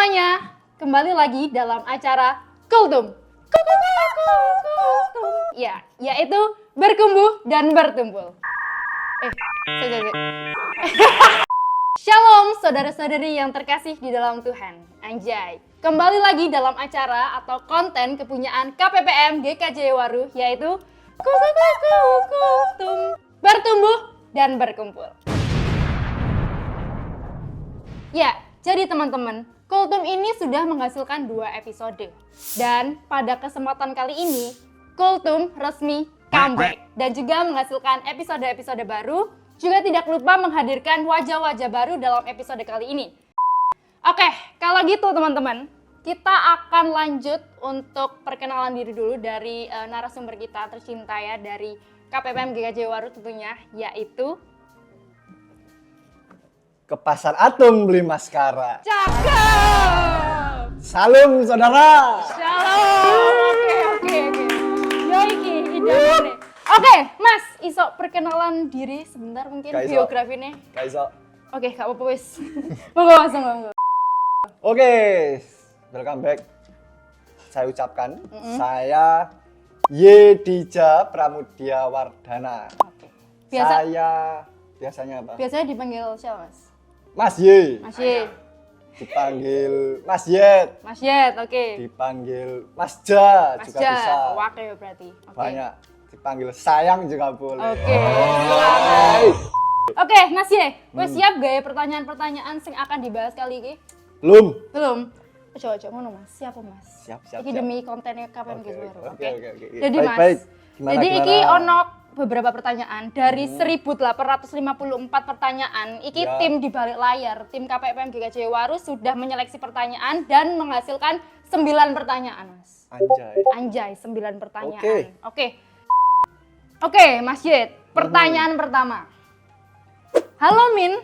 semuanya, kembali lagi dalam acara Kultum. Ya, yaitu berkumbuh dan bertumpul. Shalom saudara-saudari yang terkasih di dalam Tuhan. Anjay. Kembali lagi dalam acara atau konten kepunyaan KPPM GKJ Waru, yaitu Kultum, bertumbuh dan berkumpul. Ya, jadi teman-teman, Kultum ini sudah menghasilkan 2 episode. Dan pada kesempatan kali ini, Kultum resmi comeback dan juga menghasilkan episode-episode baru. Juga tidak lupa menghadirkan wajah-wajah baru dalam episode kali ini. Oke, kalau gitu teman-teman, kita akan lanjut untuk perkenalan diri dulu dari narasumber kita tercinta ya, dari KPPM GKJ Waru tentunya, yaitu ke Pasar Atom beli maskara. Cakep! Salam saudara. Shalom! Oke. Yoiki, idamane. Oke, Mas, iso perkenalan diri sebentar mungkin biografinya. Kaiso. Oke, gak apa-apa wis. Monggo langsung monggo. Oke, welcome back. Saya ucapkan, saya Yedija Pramudia Wardana. Oke. Biasanya apa? Biasanya dipanggil siapa, Mas? Mas Y. Mas Y. Dipanggil Mas Yed. Mas Yed, oke. Dipanggil Mas Ja Mas juga Ja, bisa. wakil berarti. Oke. Banyak. Dipanggil sayang juga boleh. Oke. Selamat. Oke, Mas Y, wes siap gak ya pertanyaan-pertanyaan sing akan dibahas kali ini? Belum. Coba ngono Mas, siapa Mas? Siap. Iki demi kontennya KPM GKJ Waru. Oke. Jadi Baik, Mas, baik. Gimana? iki ono beberapa pertanyaan dari 1854 pertanyaan. Iki Ya. tim di balik layar, tim KPPM GKJ Waru sudah menyeleksi pertanyaan dan menghasilkan 9 pertanyaan, Mas. Anjay, 9 pertanyaan. Oke, Mas Yed, pertanyaan pertama. Halo Min,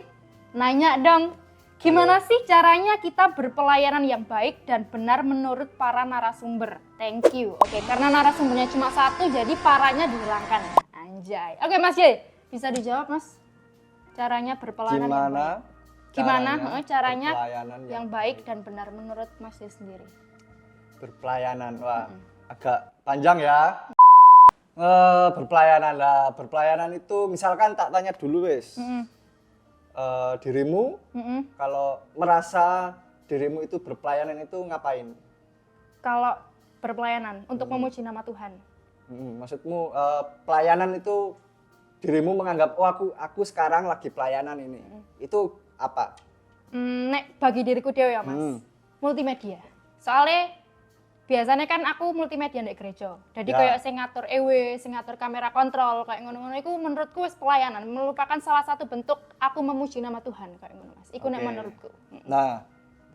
nanya dong, gimana sih caranya kita berpelayanan yang baik dan benar menurut para narasumber? Thank you. Oke, karena narasumbernya cuma 1, jadi paranya dihilangkan. Anjay. Oke, Mas Yed, bisa dijawab Mas? Caranya berpelayanan yang baik. Gimana caranya yang baik dan benar menurut Mas Yed sendiri? Berpelayanan, wah agak panjang ya. Berpelayanan itu misalkan tak tanya dulu wes. Dirimu kalau merasa dirimu itu berpelayanan itu ngapain? Kalau berpelayanan untuk memuji nama Tuhan. Maksudmu pelayanan itu dirimu menganggap aku sekarang lagi pelayanan ini. Itu apa? Nek bagi diriku dewe ya Mas. Multimedia. Soalnya biasanya kan aku multimedia di gereja. Jadi kayak sing ngatur sing ngatur kamera kontrol, kayak ngono-ngono itu menurutku wis pelayanan, merupakan salah satu bentuk aku memuji nama Tuhan kayak ngono Mas. Iku nek menurutku. Nah,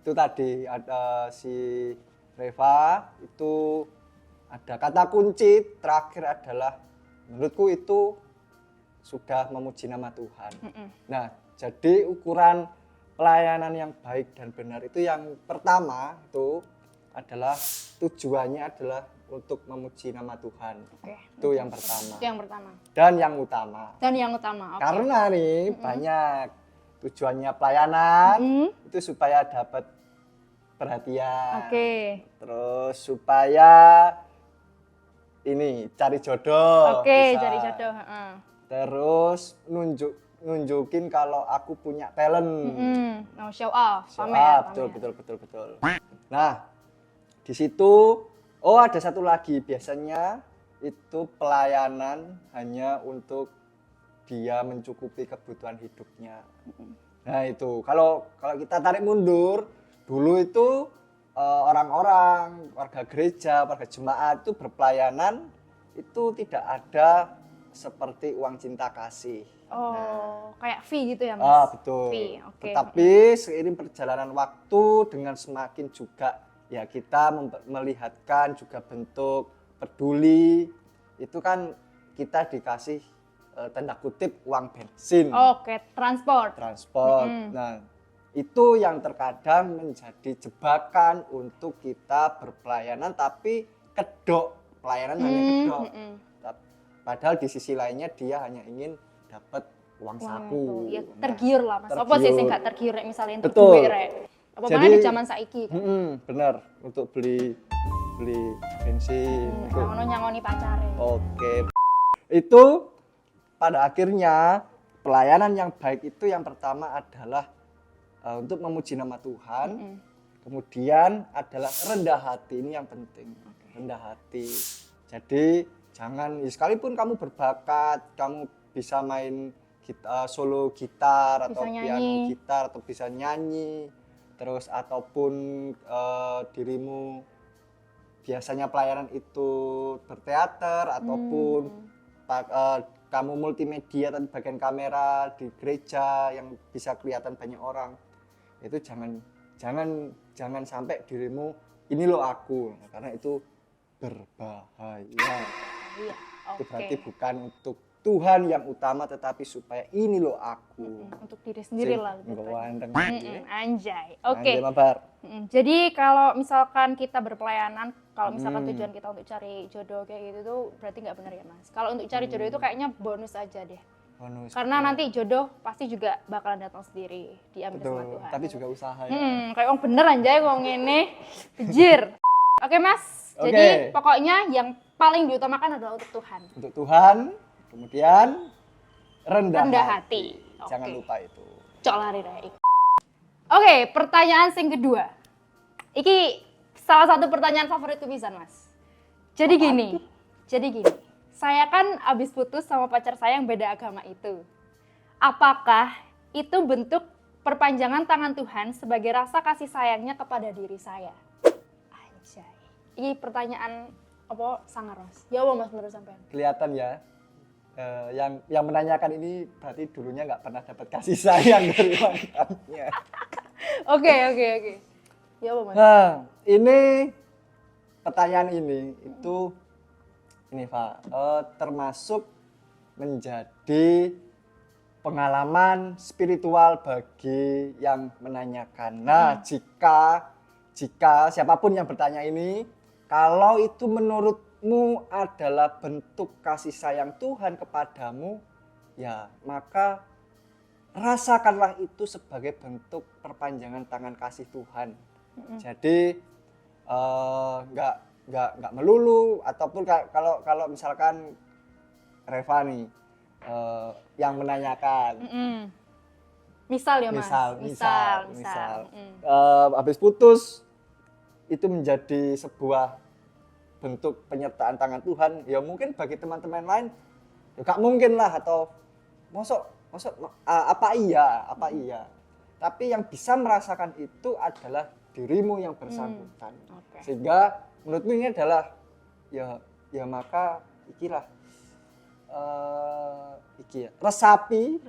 itu tadi ada si Reva itu ada kata kunci terakhir adalah menurutku itu sudah memuji nama Tuhan. Nah, jadi ukuran pelayanan yang baik dan benar itu yang pertama itu adalah tujuannya adalah untuk memuji nama Tuhan. Itu yang pertama. Itu yang pertama. Dan yang utama. Okay. Karena nih banyak tujuannya pelayanan itu supaya dapat perhatian. Terus supaya ini cari jodoh. Cari jodoh. Terus nunjukin kalau aku punya talent. Show off, pamer. Betul. Nah, di situ ada satu lagi, biasanya itu pelayanan hanya untuk dia mencukupi kebutuhan hidupnya. Nah, itu kalau kita tarik mundur, dulu itu orang-orang warga gereja, warga jemaat itu berpelayanan itu tidak ada seperti uang cinta kasih. Kayak fee gitu ya Mas? Betul. Fee, Tetapi seiring perjalanan waktu dengan semakin juga ya kita melihatkan juga bentuk peduli, itu kan kita dikasih tanda kutip uang bensin. Transport. Nah, itu yang terkadang menjadi jebakan untuk kita berpelayanan tapi kedok, pelayanan hanya kedok. Padahal di sisi lainnya dia hanya ingin dapat uang saku. Ya tergiur lah Mas. Apa sih sing gak tergiur misalnya untuk duit rek? Apa Jadi- mana di zaman saiki kan. Bener, untuk beli bensin. untuk- Ngono nyangoni pacare. Oke. Itu pada akhirnya pelayanan yang baik itu yang pertama adalah untuk memuji nama Tuhan. Kemudian adalah rendah hati, ini yang penting. Rendah hati. Jadi jangan, sekalipun kamu berbakat, kamu bisa main solo gitar atau Bisa piano nyanyi. gitar atau bisa nyanyi, terus ataupun dirimu biasanya pelayanan itu berteater ataupun kamu multimedia tadi bagian kamera di gereja yang bisa kelihatan banyak orang, itu jangan sampai dirimu ini loh aku, karena itu berbahaya. Iya. Itu Oke. berarti bukan untuk Tuhan yang utama, tetapi supaya ini loh aku. Untuk diri sendiri lah. lebih Enggak tepatnya. wandeng. Anjay. Oke. Anjay, mabar. Jadi kalau misalkan kita berpelayanan, kalau misalkan Hmm. tujuan kita untuk cari jodoh kayak gitu tuh berarti nggak benar ya Mas. Kalau untuk cari jodoh itu kayaknya bonus aja deh. Bonus. Karena nanti jodoh pasti juga bakalan datang sendiri, diambil sama Betul, Tuhan. tapi juga usaha ya. Kayak orang bener anjay kok ngene. Bejir. Oke Mas, Oke. jadi pokoknya yang paling diutamakan adalah untuk Tuhan. Untuk Tuhan, kemudian rendah hati. Jangan Oke. lupa itu. Cok lari deh. Oke, pertanyaan yang kedua. Iki salah satu pertanyaan favoritku bisa, Mas. Jadi gini. Saya kan abis putus sama pacar saya yang beda agama itu. Apakah itu bentuk perpanjangan tangan Tuhan sebagai rasa kasih sayangnya kepada diri saya? Anjay. Ini pertanyaan apa sangar, Mas? Ya apa Mas menurut sampean? Kelihatan ya. Yang menanyakan ini berarti dulunya nggak pernah dapat kasih sayang dari mantannya. Oke. Ya apa Mas? Nah, ini pertanyaan ini itu Pak, termasuk menjadi pengalaman spiritual bagi yang menanyakan. Nah, jika siapapun yang bertanya ini, kalau itu menurutmu adalah bentuk kasih sayang Tuhan kepadamu, ya maka rasakanlah itu sebagai bentuk perpanjangan tangan kasih Tuhan. Jadi nggak melulu, ataupun kalau misalkan Reva nih yang menanyakan. Misal ya Mas. Misal. Habis putus itu menjadi sebuah bentuk penyertaan tangan Tuhan. Ya mungkin bagi teman-teman lain ya gak mungkin lah, atau mosok apa iya. Tapi yang bisa merasakan itu adalah dirimu yang bersangkutan. Oke. Sehingga menurutmu ini adalah ya maka ikilah resapi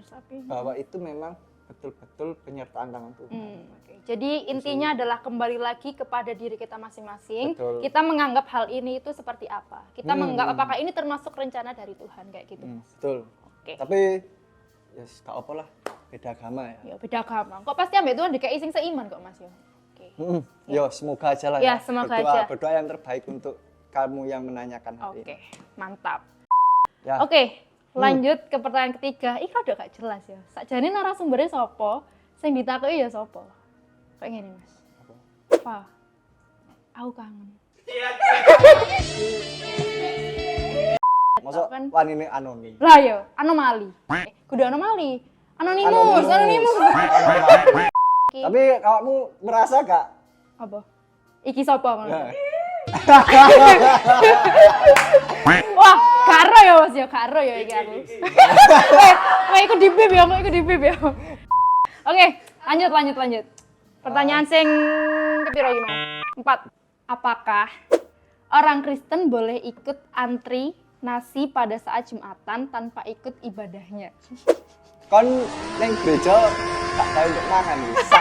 bahwa itu memang betul-betul penyertaan tangan Tuhan. Oke. Jadi intinya adalah kembali lagi kepada diri kita masing-masing. Betul. Kita menganggap hal ini itu seperti apa. Kita menganggap apakah ini termasuk rencana dari Tuhan kayak gitu. Betul. Oke. Tapi ya gak apa lah, beda agama ya. Ya beda agama. Kok pasti ambek Tuhan dikai sing seiman kok Mas yo. Oke. Yo semoga aja lah Ya, semoga aja. Berdoa yang terbaik untuk kamu yang menanyakan hal Oke. ini. Mantap. Ya. Oke. Lanjut ke pertanyaan ketiga. Ih, kok udah gak jelas ya. Sakjane narasumbernya sapa? Sing ditakoki ya sapa? Kayak gini, Mas. Apa? Aku kangen. Masuk kan? wan ini anonim. Lah yo, anomali. Kudu anomali. Anonimus. Oke. Tapi kamu merasa gak? Apa? Iki sapa ngono? Nah, Wah, karo ya Mas ya, karo ya iki aku. Wah, ikut di bib ya. Oke, lanjut. Pertanyaan sing kepiro iki, Mas? 4. Apakah orang Kristen boleh ikut antri nasi pada saat Jumatan tanpa ikut ibadahnya? kon neng gereja gak tahu untuk mangan bisa.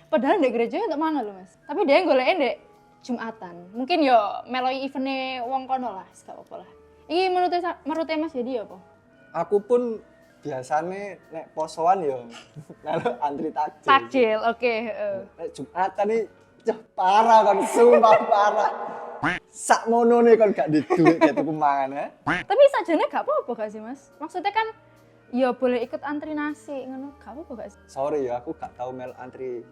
Padahal di gereja untuk mana loh Mas? Tapi dia goleknya di Jumatan. Mungkin yo meloi eventnya wong kono lah, gak apa-apa lah. Iki menurutnya Mas jadi apa? Aku pun biasanya nek posoan yo melu antri takjil. Takjil, oke. Nek Jumatan nih parah kan, sumpah parah. Sak mono nih kon gak diduit kayak tuku mangan ya. Tapi sajane gak apa-apa gak sih Mas? Maksudnya kan ya boleh ikut antri nasi ngono, gak apa-apa gak sih? Sorry ya, aku gak tahu mel antri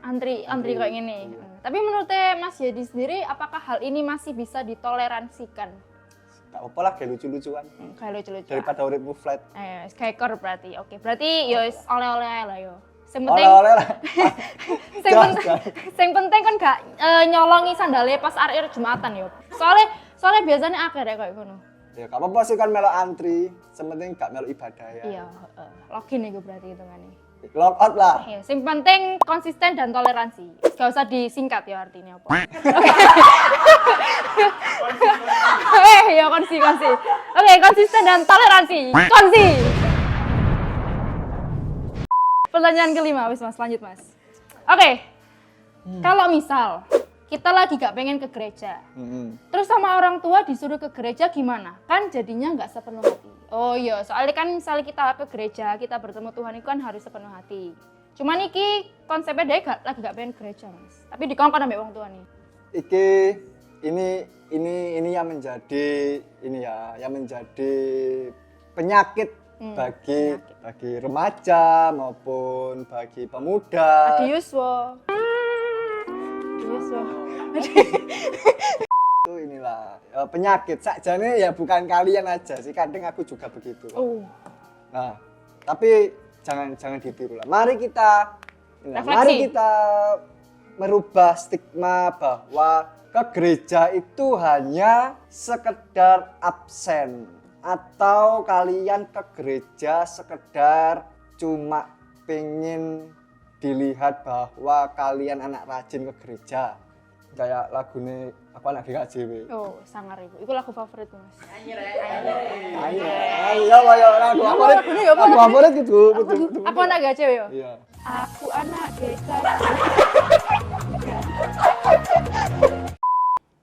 antri kayak gini. Tapi menurut Mas Yadi sendiri, apakah hal ini masih bisa ditoleransikan? Gak apa lah, kayak lucu-lucuan. Kayak lucu-lucu. Daripada uripmu flat. Skykor berarti. Oke, berarti yo oleh-oleh ae lah yo. Sing penting Oleh-oleh lah. sing penting kan gak nyolongi sandale pas akhir Jumatan yo. Soalnya biasanya akeh rek kayak ngono. Ya gak apa-apa sih kan melok antri, sementing gak melok ibadah ya. Iya, login iku berarti hitungane. Lock out lah. Iya, sing penting konsisten dan toleransi. Gak usah disingkat ya artinya apa. Ya konsi. Oke, konsisten dan toleransi. Konsi. Pertanyaan kelima, wis Mas, lanjut Mas. Oke. Kalau misal kita lagi gak pengen ke gereja, terus sama orang tua disuruh ke gereja gimana? Kan jadinya nggak sepenuh hati. Oh iya, soalnya kan misalnya kita ke gereja, kita bertemu Tuhan itu kan harus sepenuh hati. Cuman iki konsepnya dia lagi gak pengen gereja Mas, tapi dikongkon ambek wong tua nih. Ini yang menjadi penyakit bagi remaja maupun bagi pemuda. Yuswo. Itu inilah penyakit sakjane ya, bukan kalian aja sih, kadang aku juga begitu. Nah, tapi jangan ditiru lah. Mari kita merubah stigma bahwa ke gereja itu hanya sekedar absen, atau kalian ke gereja sekedar cuma pengen dilihat bahwa kalian anak rajin ke gereja. Kayak lagune apa anak GKJW. Oh, sangar iku. Iku lagu favorit Mas. Ayo lagu favorit gitu. Aku anak GKJW yo. Iya. Aku anak GKJW.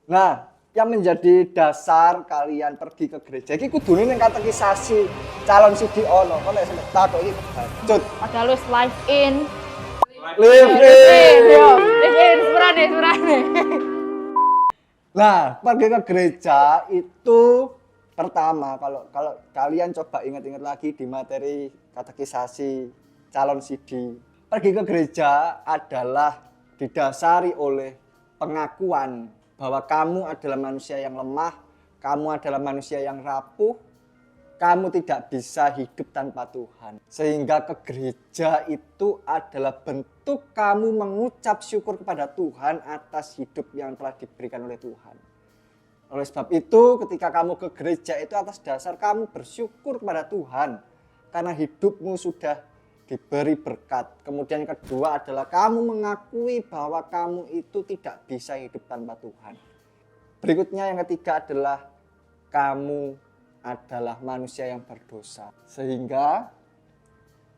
Nah, yang menjadi dasar kalian pergi ke gereja iki kudune ning katekisasi calon siji ono. Kok nek sampe takok iki kebacut. Padahal wis live in. Live in, sepurane. Nah, pergi ke gereja itu pertama, kalau kalian coba ingat-ingat lagi di materi katekisasi calon sidi, pergi ke gereja adalah didasari oleh pengakuan bahwa kamu adalah manusia yang lemah, kamu adalah manusia yang rapuh, kamu tidak bisa hidup tanpa Tuhan. Sehingga ke gereja itu adalah bentuk kamu mengucap syukur kepada Tuhan atas hidup yang telah diberikan oleh Tuhan. Oleh sebab itu, ketika kamu ke gereja itu atas dasar kamu bersyukur kepada Tuhan karena hidupmu sudah diberi berkat. Kemudian yang kedua adalah kamu mengakui bahwa kamu itu tidak bisa hidup tanpa Tuhan. Berikutnya yang ketiga adalah kamu adalah manusia yang berdosa. Sehingga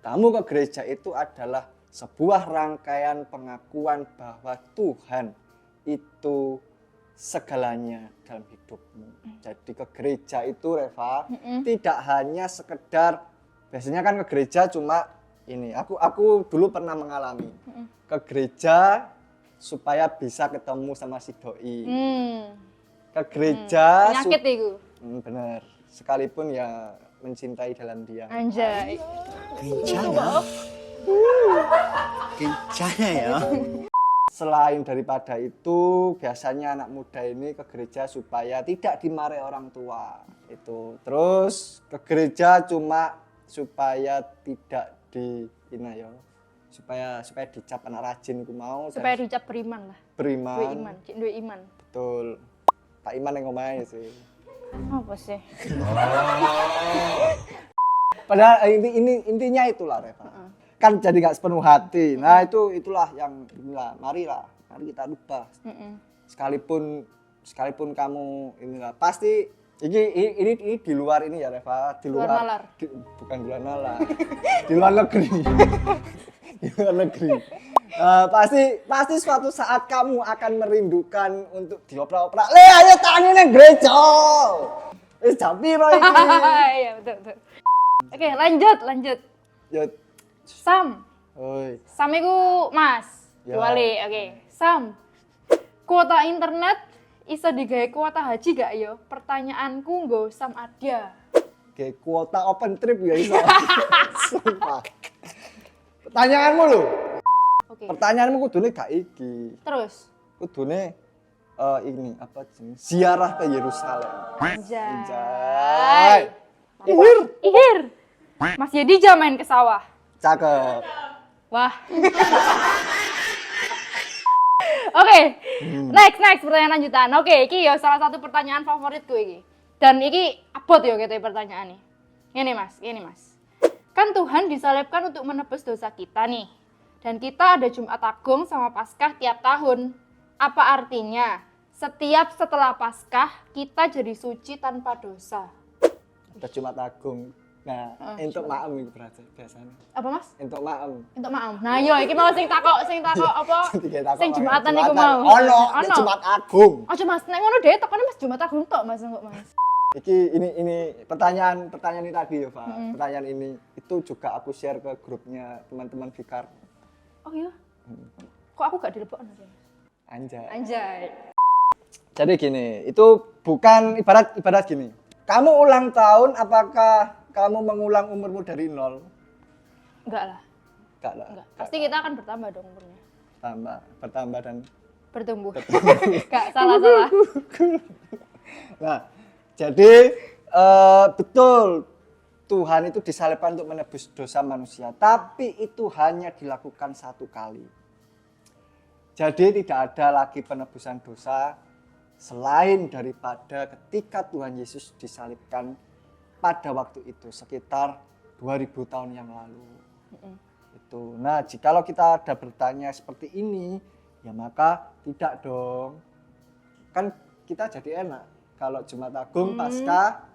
kamu ke gereja itu adalah sebuah rangkaian pengakuan bahwa Tuhan itu segalanya dalam hidupmu. Jadi ke gereja itu Reva tidak hanya sekedar, biasanya kan ke gereja cuma ini. Aku dulu pernah mengalami ke gereja supaya bisa ketemu sama si doi. Ke gereja penyakit itu. Bener. Sekalipun ya mencintai dalam diam. Anjay. Kencana ya. Selain daripada itu, biasanya anak muda ini ke gereja supaya tidak dimarahi orang tua. Itu. Terus ke gereja cuma supaya tidak supaya dicap anak rajin ku mau. Supaya dicap beriman lah. Beriman. Dua iman. Betul. Pak Iman yang ngomongnya sih. Apa sih? Padahal intinya itulah Reva. Kan jadi nggak sepenuh hati. Nah itulah yang mari kita rubah. Sekalipun kamu inilah pasti ini di luar ini ya Reva, di luar nalar. Bukan di luar nalar. Di luar negeri. Di luar negeri. Pasti suatu saat kamu akan merindukan untuk dioprak-oprak. Ayo tangi nang gereja. Wis jam piro iki? Iya, betul. Oke, lanjut. Yut. Sam. Oi. Sam iku Mas. Ya. Wali. Oke. Sam. Kuota internet iso digawe kuota haji gak yo? Pertanyaanku nggo Sam Adya. Oke, kuota open trip ya iso. Sumpah. Pertanyaanmu lho. Oke. Pertanyaanmu kudune gak iki. Terus. Kudune ini apa jenis? Ziarah ke Yerusalem. Anjay. Ihir. Ihir. Mas Yedi jam main ke sawah. Cakep. Wah. Oke. Next pertanyaan lanjutan. Oke, iki ya salah satu pertanyaan favoritku iki. Dan iki abot ya gitu pertanyaan ini. Ini Mas. Kan Tuhan disalibkan untuk menebus dosa kita nih. Dan kita ada Jumat Agung sama Paskah tiap tahun. Apa artinya? Setiap setelah Paskah kita jadi suci tanpa dosa. Ada Jumat Agung. Nah, entuk maem iki berarti biasanya. Apa Mas? Entuk maem. Untuk maaf. Nah, yo iki mau sing takok apa? Sing Jumatan niku mau. Ono Jumat Agung. Ojo Mas, nek ngono dhewe tekone Mas Jumat Agung tok Mas kok Mas. Ini pertanyaan ini tadi ya, Pak. Pertanyaan ini itu juga aku share ke grupnya teman-teman Fikar. Oh iya. Kok aku gak dilebokno ya? Anjay. Jadi gini, itu bukan ibarat gini. Kamu ulang tahun, apakah kamu mengulang umurmu dari nol? Enggak lah. Enggak. Pasti kita akan bertambah dong umurnya. Bertambah dan Bertumbuh. Gak salah. Nah, jadi betul Tuhan itu disalibkan untuk menebus dosa manusia, tapi itu hanya dilakukan satu kali. Jadi tidak ada lagi penebusan dosa selain daripada ketika Tuhan Yesus disalibkan pada waktu itu sekitar 2000 tahun yang lalu. Itu. Nah, jikalau kita ada bertanya seperti ini, ya maka tidak dong. Kan kita jadi enak kalau Jumat Agung, Paskah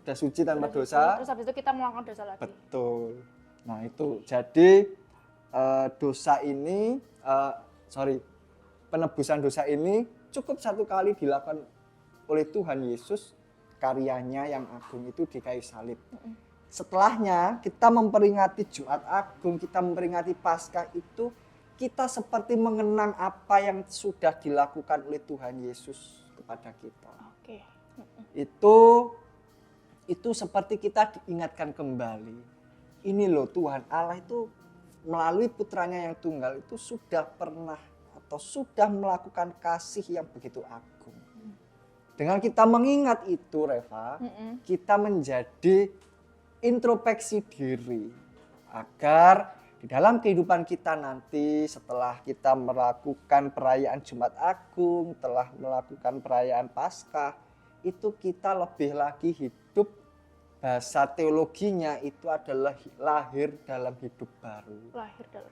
udah suci tanpa dosa. Terus habis itu kita melakukan dosa lagi. Betul. Nah, itu. Jadi dosa ini penebusan dosa ini cukup satu kali dilakukan oleh Tuhan Yesus, karyanya yang agung itu di kayu salib. Setelahnya kita memperingati Jumat Agung, kita memperingati Paskah itu, kita seperti mengenang apa yang sudah dilakukan oleh Tuhan Yesus kepada kita. Oke. Itu seperti kita diingatkan kembali. Ini loh Tuhan Allah itu melalui putranya yang tunggal itu sudah pernah atau sudah melakukan kasih yang begitu agung. Dengan kita mengingat itu, Reva, kita menjadi introspeksi diri agar di dalam kehidupan kita nanti setelah kita melakukan perayaan Jumat Agung, telah melakukan perayaan Paskah, itu kita lebih lagi hidup, bahasa teologinya itu adalah lahir dalam hidup baru.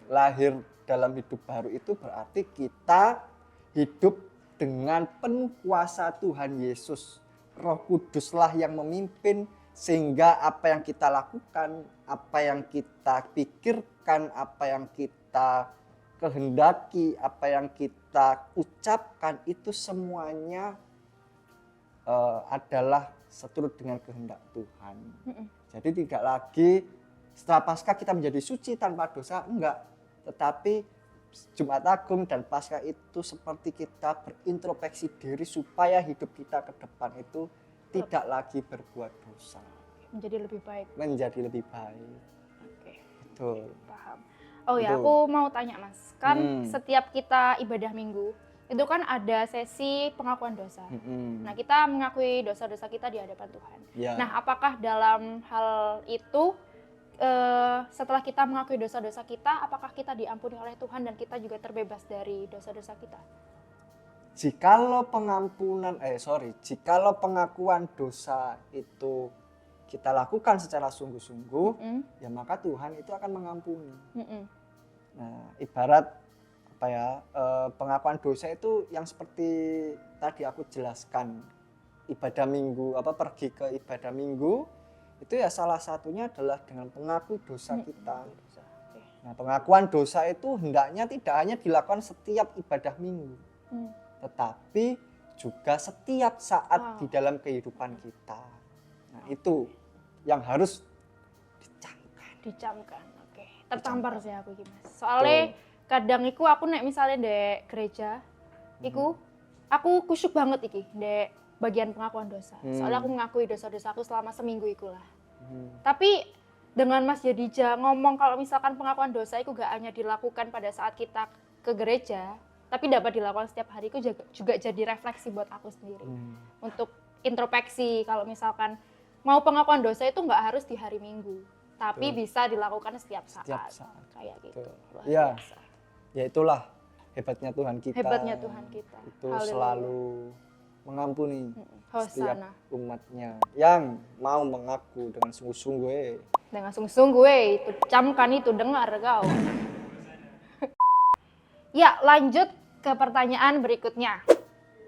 Lahir dalam hidup baru itu berarti kita hidup dengan penuh kuasa Tuhan Yesus. Roh Kuduslah yang memimpin sehingga apa yang kita lakukan, apa yang kita pikirkan, apa yang kita kehendaki, apa yang kita ucapkan itu semuanya adalah seturut dengan kehendak Tuhan. Jadi tidak lagi setelah Paskah kita menjadi suci tanpa dosa, enggak. Tetapi Jumat Agung dan Paskah itu seperti kita berintrospeksi diri supaya hidup kita ke depan itu tidak lagi berbuat dosa. Menjadi lebih baik. Oke. Betul. Paham. Oh ya, aku mau tanya Mas. Kan setiap kita ibadah minggu, itu kan ada sesi pengakuan dosa. Nah, kita mengakui dosa-dosa kita di hadapan Tuhan. Ya. Nah, apakah dalam hal itu setelah kita mengakui dosa-dosa kita, apakah kita diampuni oleh Tuhan dan kita juga terbebas dari dosa-dosa kita? Jikalau pengakuan dosa itu kita lakukan secara sungguh-sungguh, ya maka Tuhan itu akan mengampuni. Nah, ibarat pengakuan dosa itu yang seperti tadi aku jelaskan, ibadah minggu, pergi ke ibadah minggu, itu ya salah satunya adalah dengan mengakui dosa kita. Nah, pengakuan dosa itu hendaknya tidak hanya dilakukan setiap ibadah minggu, tetapi juga setiap saat di dalam kehidupan kita. Nah, itu yang harus dicamkan. Oke. Tertampar sih aku iki, Mas. Soalnya kadang aku nek misalnya di gereja, aku kusyuk banget iki di bagian pengakuan dosa. Soalnya aku mengakui dosa-dosaku selama seminggu ikulah. Tapi dengan Mas Yadija ngomong kalau misalkan pengakuan dosa itu gak hanya dilakukan pada saat kita ke gereja, tapi dapat dilakukan setiap hari, itu juga jadi refleksi buat aku sendiri. Untuk introspeksi, kalau misalkan mau pengakuan dosa itu nggak harus di hari Minggu, tapi bisa dilakukan setiap saat. Kayak gitu. Iya. Ya itulah hebatnya Tuhan kita. Hebatnya Tuhan kita. Itu selalu mengampuni setiap Hosana. umatnya yang mau mengaku dengan sungguh-sungguh. Dengan sungguh-sungguh, itu camkan itu, dengar kau. Ya, lanjut ke pertanyaan berikutnya.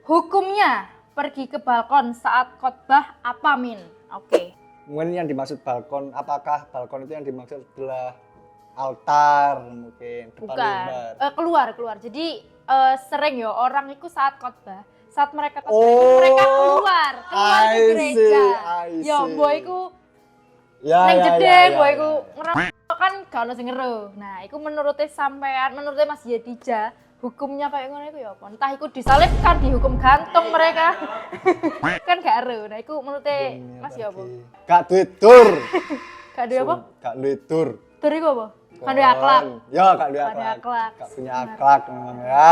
Hukumnya pergi ke balkon saat khotbah apa, Min? Oke. Mungkin yang dimaksud balkon, apakah balkon itu yang dimaksud adalah altar mungkin depan mimbar? Keluar. Jadi sering ya orang itu saat khotbah, saat mereka khotbah mereka keluar ke gereja. Ya, boy iku neng jedeng, boy iku ngerokok kan gak ono sing ngeruh. Nah, iku menurutnya sampean, menurutnya Mas Yadija, hukumnya kayak ngono iku ya apa? Entah iku disalibkan, dihukum gantung mereka. Kan gak ero. Nah, iku menurutnya Mas ya apa? Gak duit dur. Gak duwe apa? Gak duit dur. Dur iku apa? Gak duwe akhlak. Ya, gak duwe akhlak. Gak punya akhlak memang ya.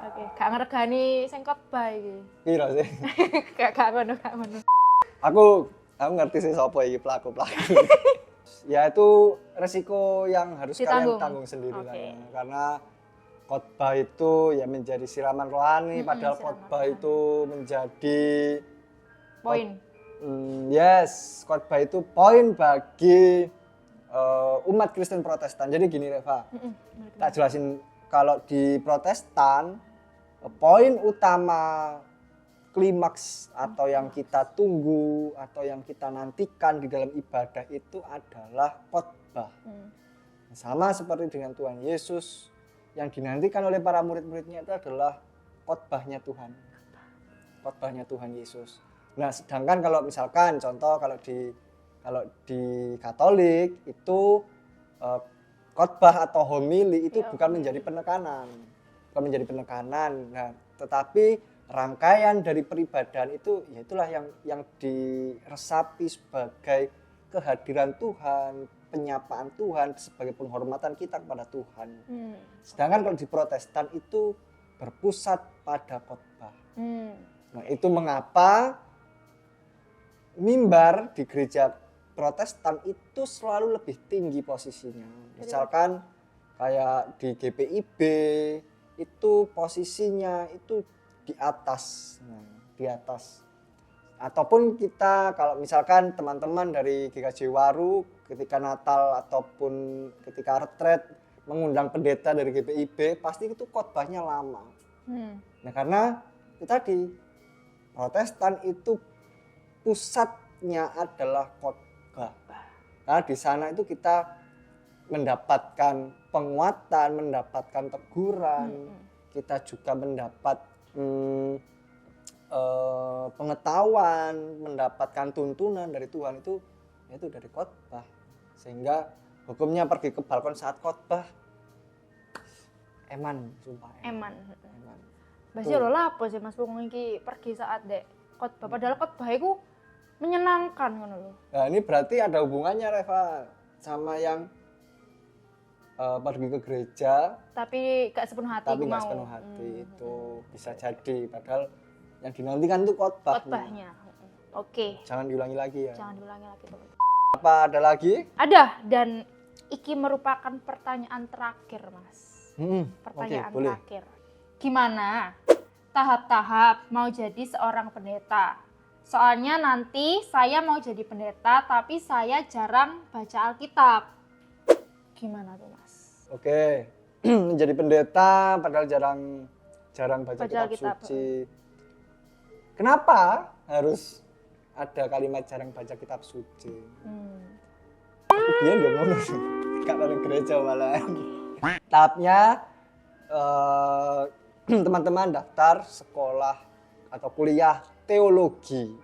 Oke, gak ngeregani sing khotbah iki. Piro sih? Gak ngono. Aku ngerti sih sapa iki pelaku-pelaku. Ya itu resiko yang harus kalian tanggung sendiri lah. Karena khotbah itu ya menjadi siraman rohani, padahal khotbah itu menjadi poin. Yes, khotbah itu poin bagi umat Kristen Protestan. Jadi gini Reva, tak jelasin, kalau di Protestan poin utama klimaks atau yang kita tunggu atau yang kita nantikan di dalam ibadah itu adalah khotbah. Sama seperti dengan Tuhan Yesus, yang dinantikan oleh para murid-muridnya itu adalah khotbahnya Tuhan. Khotbahnya Tuhan Yesus. Nah, sedangkan kalau misalkan contoh kalau di Katolik itu khotbah atau homili itu bukan menjadi penekanan. Bukan menjadi penekanan. Nah, tetapi rangkaian dari peribadahan itu ya itulah yang diresapi sebagai kehadiran Tuhan, penyapaan Tuhan, sebagai penghormatan kita kepada Tuhan. Sedangkan kalau di Protestan itu berpusat pada khotbah. Nah, itu mengapa mimbar di gereja Protestan itu selalu lebih tinggi posisinya. Misalkan kayak di GPIB itu posisinya itu di atas. Di atas. Ataupun kita kalau misalkan teman-teman dari GKJ Waru ketika Natal ataupun ketika retret mengundang pendeta dari GPIB, pasti itu khotbahnya lama. Nah, karena itu tadi Protestan itu pusatnya adalah khotbah. Nah, di sana itu kita mendapatkan penguatan, mendapatkan teguran, kita juga mendapat pengetahuan, mendapatkan tuntunan dari Tuhan itu yaitu dari khotbah. Sehingga hukumnya pergi ke balkon saat khotbah eman, sumpah eman. Basi lho lapo sih Mas wong iki pergi saat dek khotbah, padahal khotbah itu menyenangkan ngono lho. Nah, ini berarti ada hubungannya Reva sama yang pergi ke gereja tapi gak sepenuh hati. Tapi gak sepenuh hati itu bisa jadi, padahal yang dinantikan itu khotbahnya. Oke. Jangan diulangi lagi ya. Jangan diulangi lagi teman. Apa ada lagi? Ada, dan iki merupakan pertanyaan terakhir Mas. Pertanyaan terakhir. Gimana tahap-tahap mau jadi seorang pendeta? Soalnya nanti saya mau jadi pendeta tapi saya jarang baca Alkitab. Gimana tuh Mas? Oke, menjadi pendeta padahal jarang baca kitab suci. Kenapa harus ada kalimat jarang baca kitab suci? Aku biar dia ngono sih, gak ada gereja malah. Tahapnya teman-teman daftar sekolah atau kuliah teologi.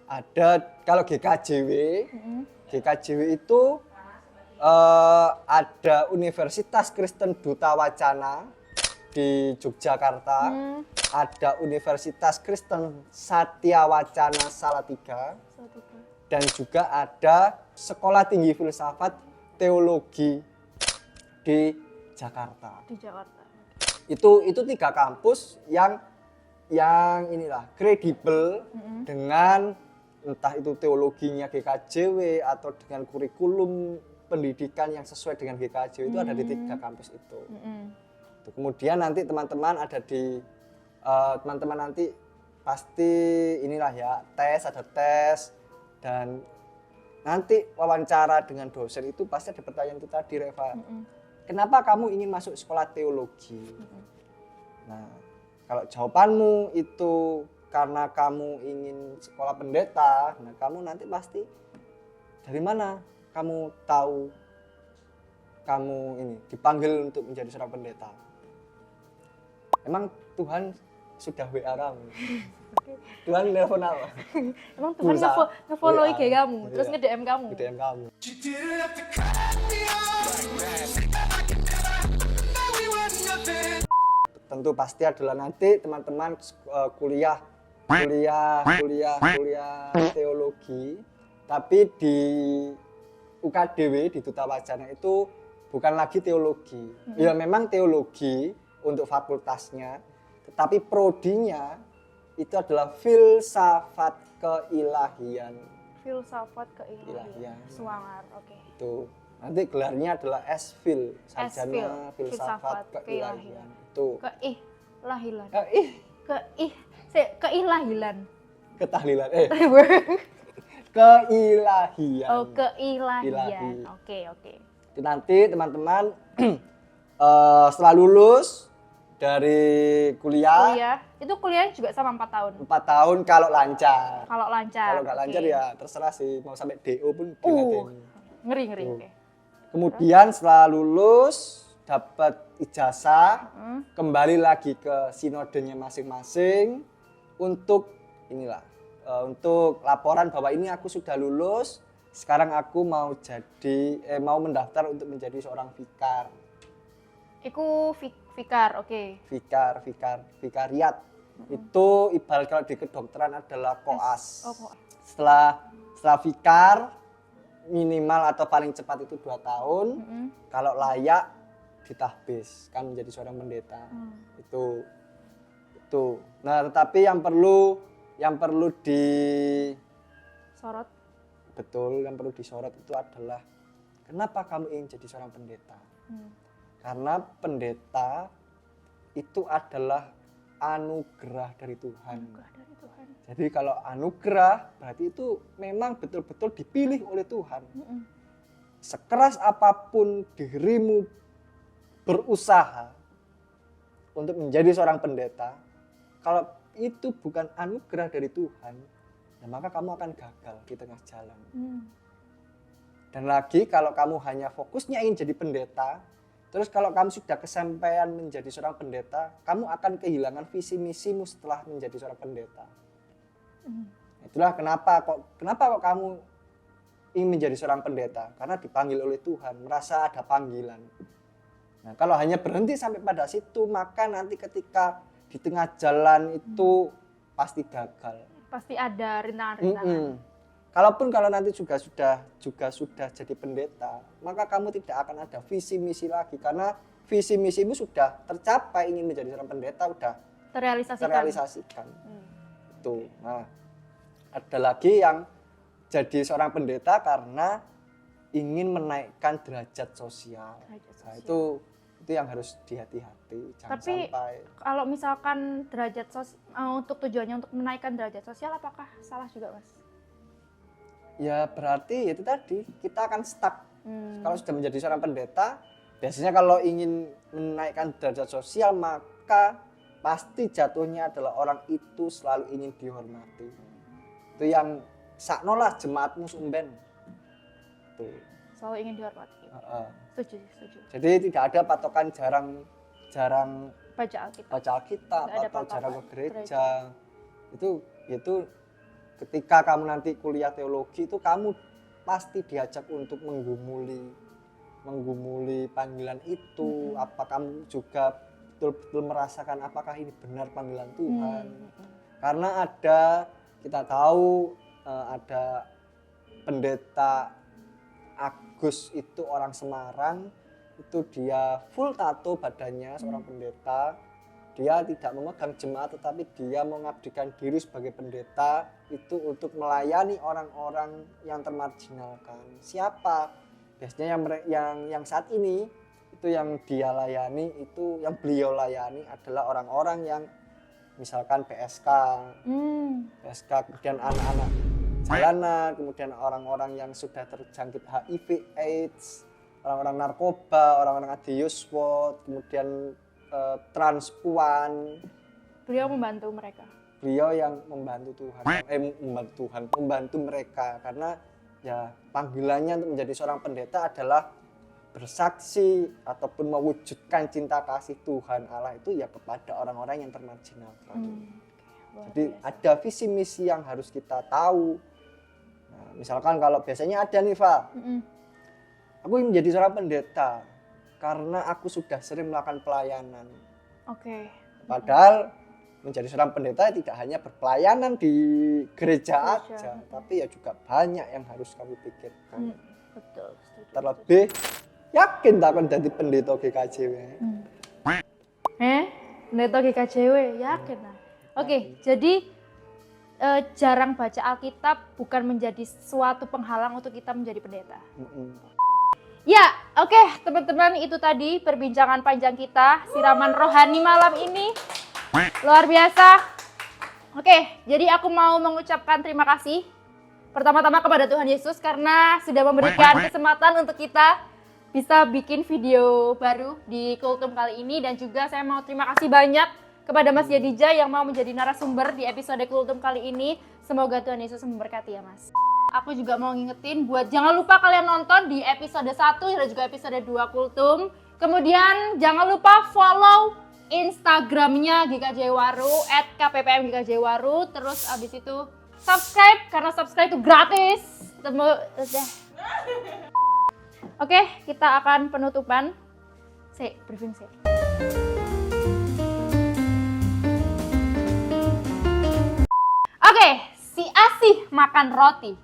Ada kalau GKJW itu ada Universitas Kristen Duta Wacana di Yogyakarta, ada Universitas Kristen Satya Wacana Salatiga, dan juga ada Sekolah Tinggi Filsafat Teologi di Jakarta. Di Jakarta. Itu 3 kampus yang inilah kredibel dengan entah itu teologinya GKJW atau dengan kurikulum pendidikan yang sesuai dengan GKJW itu ada di 3 kampus itu. Kemudian nanti teman-teman ada di teman-teman nanti pasti inilah ya ada tes dan nanti wawancara dengan dosen itu pasti ada pertanyaan itu tadi Reva. Kenapa kamu ingin masuk sekolah teologi? Nah, kalau jawabanmu itu karena kamu ingin sekolah pendeta, nah kamu nanti pasti dari mana kamu tahu kamu ini dipanggil untuk menjadi seorang pendeta? Emang Tuhan sudah WA kamu? Tuhan nelfon apa? Emang Tuhan nge-follow IG kamu, terus nge-DM kamu? Nge-DM kamu. Tentu pasti adalah nanti teman-teman kuliah teologi, tapi di UKDW di Duta Wacana itu bukan lagi teologi. Ya memang teologi untuk fakultasnya, tetapi prodinya itu adalah filsafat keilahian. Filsafat keilahian. Suangar, oke. Itu nanti gelarnya adalah S.Phil, sarjana filsafat keilahian. Itu Keilahian. Keilahian. Ketahlilan. Keilahian. Oh, keilahian. Oke. Itu nanti teman-teman setelah lulus dari kuliah. Itu kuliahnya juga sama 4 tahun? 4 tahun kalau lancar. Kalau nggak lancar ya terserah sih, mau sampai DO pun dilatih. Ngeri. Oke. Kemudian setelah lulus, dapat ijazah, kembali lagi ke sinodenya masing-masing untuk untuk laporan bahwa ini aku sudah lulus, sekarang aku mau mendaftar untuk menjadi seorang vikar. Iku vikar, oke. Vikariat. Itu ibarat kalau di kedokteran adalah koas. Koas. Setelah vikar minimal atau paling cepat itu 2 tahun. Kalau layak ditahbis kan menjadi seorang pendeta. Itu. Nah, tetapi yang perlu sorot. Betul, yang perlu disorot itu adalah kenapa kamu ingin jadi seorang pendeta? Karena pendeta itu adalah anugerah dari Tuhan. Jadi kalau anugerah berarti itu memang betul-betul dipilih oleh Tuhan. Sekeras apapun dirimu berusaha untuk menjadi seorang pendeta, kalau itu bukan anugerah dari Tuhan, ya maka kamu akan gagal di tengah jalan. Dan lagi kalau kamu hanya fokusnya ingin jadi pendeta, terus kalau kamu sudah kesampaian menjadi seorang pendeta, kamu akan kehilangan visi misimu setelah menjadi seorang pendeta. Itulah kenapa kok kamu ingin menjadi seorang pendeta, karena dipanggil oleh Tuhan, merasa ada panggilan. Nah, kalau hanya berhenti sampai pada situ, maka nanti ketika di tengah jalan itu pasti gagal. Pasti ada rintangan-rintangan. Kalau nanti juga sudah jadi pendeta, maka kamu tidak akan ada visi misi lagi, karena visi misimu sudah tercapai, ingin menjadi seorang pendeta sudah terrealisasikan. Itu. Nah, ada lagi yang jadi seorang pendeta karena ingin menaikkan derajat sosial. Nah, itu yang harus dihati-hati, jangan tapi, sampai. Kalau misalkan derajat untuk tujuannya untuk menaikkan derajat sosial, apakah salah juga, Mas? Ya berarti itu tadi kita akan stuck. Kalau sudah menjadi seorang pendeta, biasanya kalau ingin menaikkan derajat sosial maka pasti jatuhnya adalah orang itu selalu ingin dihormati. Itu yang saknolah jemaatmu sumben. Tuh. Selalu ingin dihormati. Setuju. Jadi tidak ada patokan jarang baca Alkitab atau jarang ke gereja. Itu ketika kamu nanti kuliah teologi itu kamu pasti diajak untuk menggumuli panggilan itu. Apa kamu juga betul-betul merasakan apakah ini benar panggilan Tuhan? Karena kita tahu ada pendeta Agus itu orang Semarang, itu dia full tato badannya, seorang pendeta. Dia tidak memegang jemaat tetapi dia mengabdikan diri sebagai pendeta itu untuk melayani orang-orang yang termarginalkan. Siapa? Biasanya yang saat ini itu yang dia layani, itu yang beliau layani adalah orang-orang yang misalkan PSK, kemudian anak-anak jalanan, kemudian orang-orang yang sudah terjangkit HIV, AIDS, orang-orang narkoba, orang-orang adiuswot, kemudian transpuan. Beliau membantu mereka. Beliau yang membantu membantu mereka karena ya panggilannya untuk menjadi seorang pendeta adalah bersaksi ataupun mewujudkan cinta kasih Tuhan Allah itu ya kepada orang-orang yang termarginalkan. Jadi ada visi misi yang harus kita tahu. Nah, misalkan kalau biasanya ada nih, Fa, aku ingin menjadi seorang pendeta karena aku sudah sering melakukan pelayanan. Padahal menjadi seorang pendeta tidak hanya berpelayanan di gereja aja, tapi ya juga banyak yang harus kamu pikirkan. Betul. Terlebih yakin tak akan jadi pendeta GKJW. Pendeta GKJW, yakin lah. Jadi jarang baca Alkitab bukan menjadi suatu penghalang untuk kita menjadi pendeta. Ya, teman-teman, itu tadi perbincangan panjang kita, siraman rohani malam ini. Luar biasa. Jadi aku mau mengucapkan terima kasih pertama-tama kepada Tuhan Yesus karena sudah memberikan kesempatan untuk kita bisa bikin video baru di Kultum kali ini, dan juga saya mau terima kasih banyak kepada Mas Yadija yang mau menjadi narasumber di episode Kultum kali ini. Semoga Tuhan Yesus memberkati ya, Mas. Aku juga mau ngingetin buat jangan lupa kalian nonton di episode 1 dan juga episode 2 Kultum. Kemudian jangan lupa follow Instagramnya GKJ Waru @kppm GKJ Waru. Terus abis itu subscribe karena subscribe itu gratis. Kita akan penutupan. Briefing. Si Asih makan roti.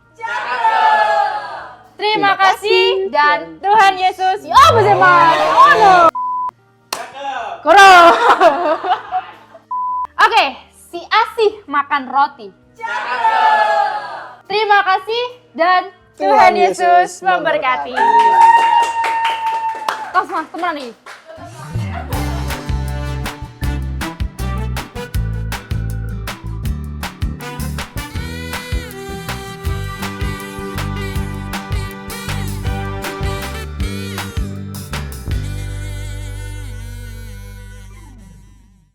Terima kasih dan Tuhan Yesus. Si Asih makan roti. Terima kasih dan Tuhan Yesus memberkati. Tos Mas, teman nih.